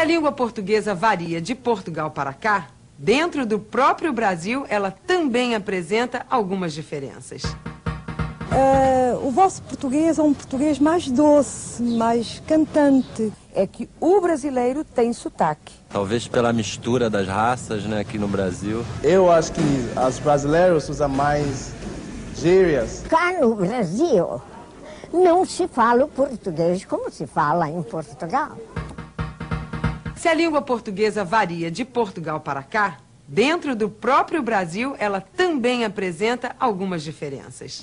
a língua portuguesa varia de Portugal para cá, dentro do próprio Brasil, ela também apresenta algumas diferenças. O vosso português é um português mais doce, mais cantante. É que o brasileiro tem sotaque. Talvez pela mistura das raças, né, aqui no Brasil. Eu acho que os brasileiros usam mais gírias. Cá no Brasil não se fala o português como se fala em Portugal. Se a língua portuguesa varia de Portugal para cá, dentro do próprio Brasil, ela também apresenta algumas diferenças.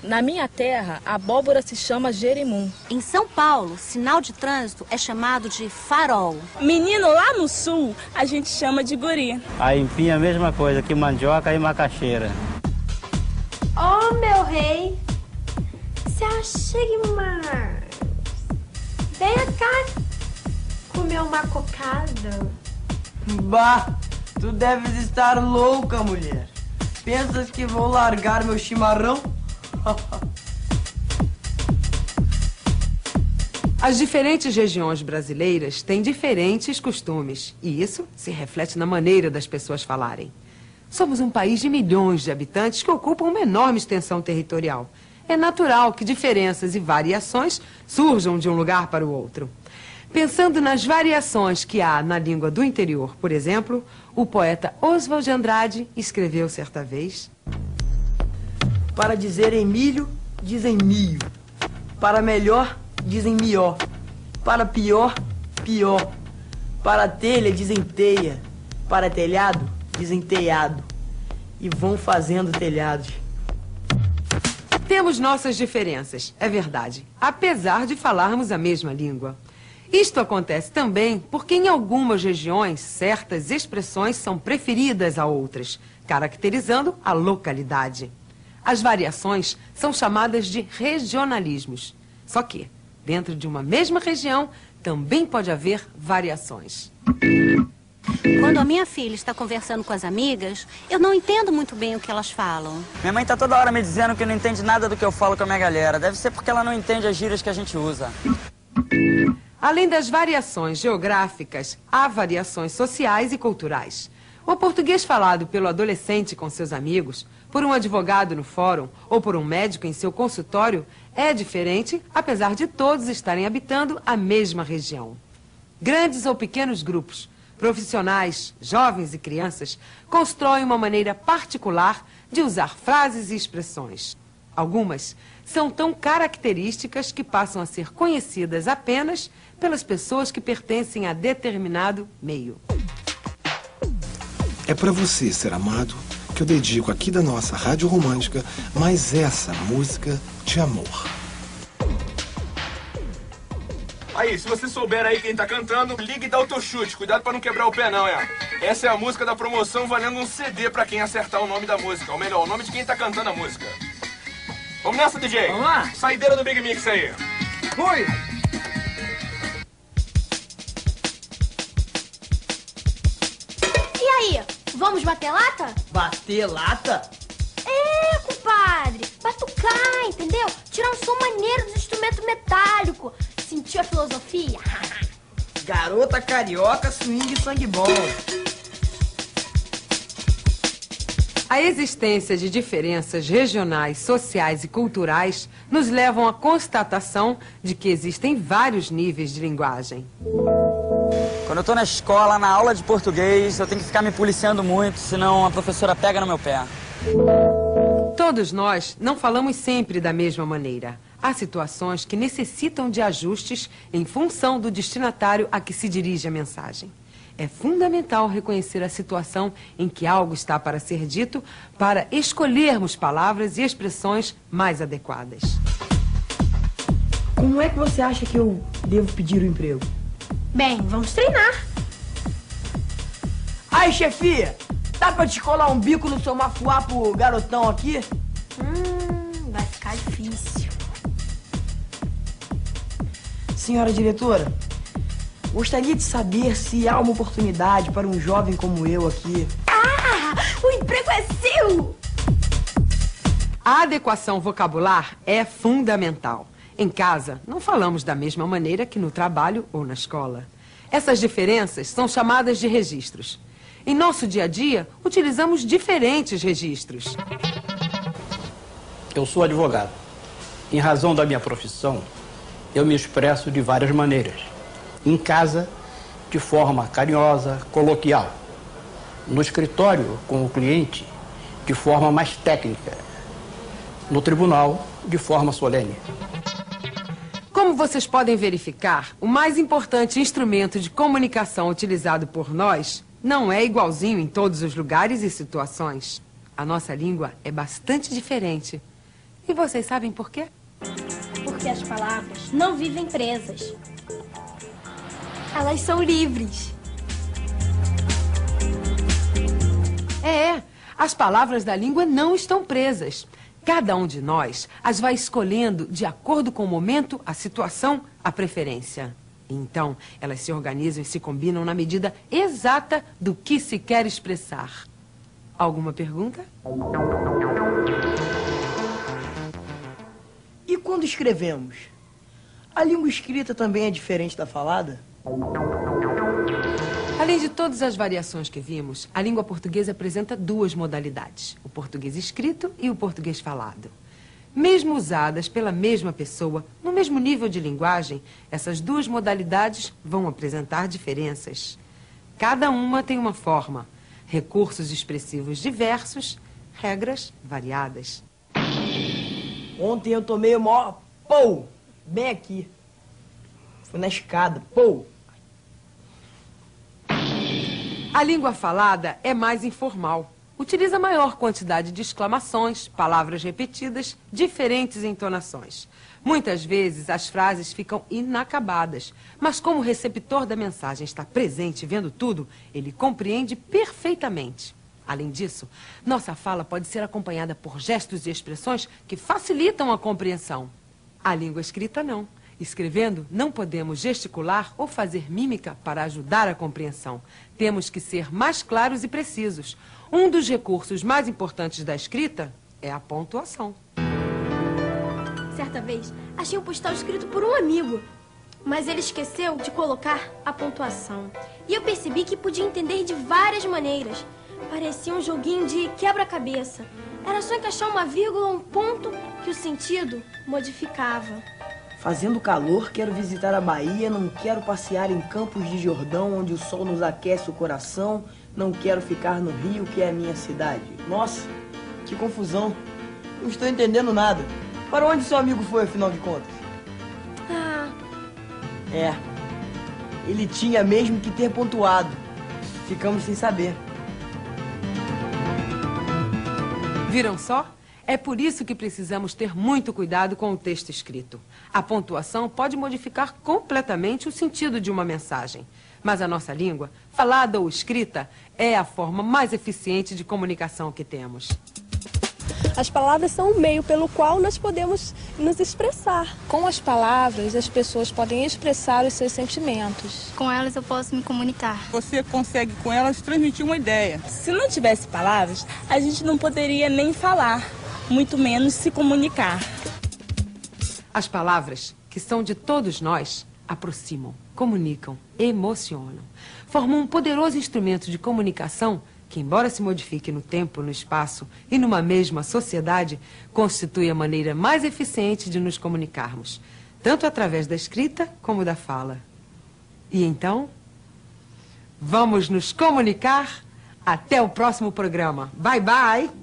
Na minha terra, a abóbora se chama jerimum. Em São Paulo, sinal de trânsito é chamado de farol. Menino, lá no sul, a gente chama de guri. A empim é a mesma coisa que mandioca e macaxeira. Oh, meu rei, se achegue mais. Venha cá comer uma cocada. Bah, tu deves estar louca, mulher. Pensas que vou largar meu chimarrão? As diferentes regiões brasileiras têm diferentes costumes, e isso se reflete na maneira das pessoas falarem. Somos um país de milhões de habitantes que ocupam uma enorme extensão territorial. É natural que diferenças e variações surjam de um lugar para o outro. Pensando nas variações que há na língua do interior, por exemplo, o poeta Oswald de Andrade escreveu certa vez: Para dizerem milho, dizem mio. Para melhor, dizem mió. Para pior, pior. Para telha, dizem teia. Para telhado, dizem telhado. E vão fazendo telhados. Temos nossas diferenças, é verdade, apesar de falarmos a mesma língua. Isto acontece também porque em algumas regiões certas expressões são preferidas a outras, caracterizando a localidade. As variações são chamadas de regionalismos. Só que, dentro de uma mesma região, também pode haver variações. Quando a minha filha está conversando com as amigas, eu não entendo muito bem o que elas falam. Minha mãe tá toda hora me dizendo que não entende nada do que eu falo com a minha galera. Deve ser porque ela não entende as gírias que a gente usa. Além das variações geográficas, há variações sociais e culturais. O português falado pelo adolescente com seus amigos, por um advogado no fórum ou por um médico em seu consultório é diferente, apesar de todos estarem habitando a mesma região. Grandes ou pequenos grupos, profissionais, jovens e crianças, constroem uma maneira particular de usar frases e expressões. Algumas são tão características que passam a ser conhecidas apenas pelas pessoas que pertencem a determinado meio. É para você, ser amado, que eu dedico aqui da nossa Rádio Romântica mais essa música de amor. Aí, se você souber aí quem tá cantando, ligue e dá o teu chute. Cuidado pra não quebrar o pé, não, é. Essa é a música da promoção valendo um CD pra quem acertar o nome da música. Ou melhor, o nome de quem tá cantando a música. Vamos nessa, DJ? Vamos lá. Saideira do Big Mix aí. Fui! E aí, vamos bater lata? Bater lata? É, compadre. Batucar, entendeu? Tirar um som maneiro dos instrumentos metálicos. Sentiu a filosofia? Garota carioca, swing e sangue bom. A existência de diferenças regionais, sociais e culturais nos levam à constatação de que existem vários níveis de linguagem. Quando eu tô na escola, na aula de português, eu tenho que ficar me policiando muito, senão a professora pega no meu pé. Todos nós não falamos sempre da mesma maneira. Há situações que necessitam de ajustes em função do destinatário a que se dirige a mensagem. É fundamental reconhecer a situação em que algo está para ser dito para escolhermos palavras e expressões mais adequadas. Como é que você acha que eu devo pedir o emprego? Bem, vamos treinar. Aí, chefia, dá pra te colar um bico no seu mafuá pro garotão aqui? Vai ficar difícil. Senhora diretora, gostaria de saber se há uma oportunidade para um jovem como eu aqui. Ah, o emprego é seu! A adequação vocabular é fundamental. Em casa, não falamos da mesma maneira que no trabalho ou na escola. Essas diferenças são chamadas de registros. Em nosso dia a dia, utilizamos diferentes registros. Eu sou advogado. Em razão da minha profissão, eu me expresso de várias maneiras. Em casa, de forma carinhosa, coloquial. No escritório, com o cliente, de forma mais técnica. No tribunal, de forma solene. Como vocês podem verificar, o mais importante instrumento de comunicação utilizado por nós não é igualzinho em todos os lugares e situações. A nossa língua é bastante diferente. E vocês sabem por quê? Porque as palavras não vivem presas. Elas são livres. As palavras da língua não estão presas. Cada um de nós as vai escolhendo de acordo com o momento, a situação, a preferência. Então, elas se organizam e se combinam na medida exata do que se quer expressar. Alguma pergunta? E quando escrevemos? A língua escrita também é diferente da falada? Além de todas as variações que vimos, a língua portuguesa apresenta duas modalidades, o português escrito e o português falado. Mesmo usadas pela mesma pessoa, no mesmo nível de linguagem, essas duas modalidades vão apresentar diferenças. Cada uma tem uma forma, recursos expressivos diversos, regras variadas. Ontem eu tomei o maior pou, bem aqui. Fui na escada, pou. A língua falada é mais informal. Utiliza maior quantidade de exclamações, palavras repetidas, diferentes entonações. Muitas vezes as frases ficam inacabadas, mas como o receptor da mensagem está presente vendo tudo, ele compreende perfeitamente. Além disso, nossa fala pode ser acompanhada por gestos e expressões que facilitam a compreensão. A língua escrita não. Escrevendo, não podemos gesticular ou fazer mímica para ajudar a compreensão. Temos que ser mais claros e precisos. Um dos recursos mais importantes da escrita é a pontuação. Certa vez, achei um postal escrito por um amigo, mas ele esqueceu de colocar a pontuação. E eu percebi que podia entender de várias maneiras. Parecia um joguinho de quebra-cabeça. Era só encaixar uma vírgula ou um ponto que o sentido modificava. Fazendo calor, quero visitar a Bahia, não quero passear em Campos de Jordão, onde o sol nos aquece o coração, não quero ficar no Rio, que é a minha cidade. Nossa, que confusão. Não estou entendendo nada. Para onde seu amigo foi, afinal de contas? Ele tinha mesmo que ter pontuado. Ficamos sem saber. Viram só? É por isso que precisamos ter muito cuidado com o texto escrito. A pontuação pode modificar completamente o sentido de uma mensagem. Mas a nossa língua, falada ou escrita, é a forma mais eficiente de comunicação que temos. As palavras são o meio pelo qual nós podemos nos expressar. Com as palavras, as pessoas podem expressar os seus sentimentos. Com elas eu posso me comunicar. Você consegue com elas transmitir uma ideia. Se não tivesse palavras, a gente não poderia nem falar, muito menos se comunicar. As palavras, que são de todos nós, aproximam, comunicam, emocionam. Formam um poderoso instrumento de comunicação que, embora se modifique no tempo, no espaço e numa mesma sociedade, constitui a maneira mais eficiente de nos comunicarmos, tanto através da escrita como da fala. E então, vamos nos comunicar. Até o próximo programa. Bye, bye!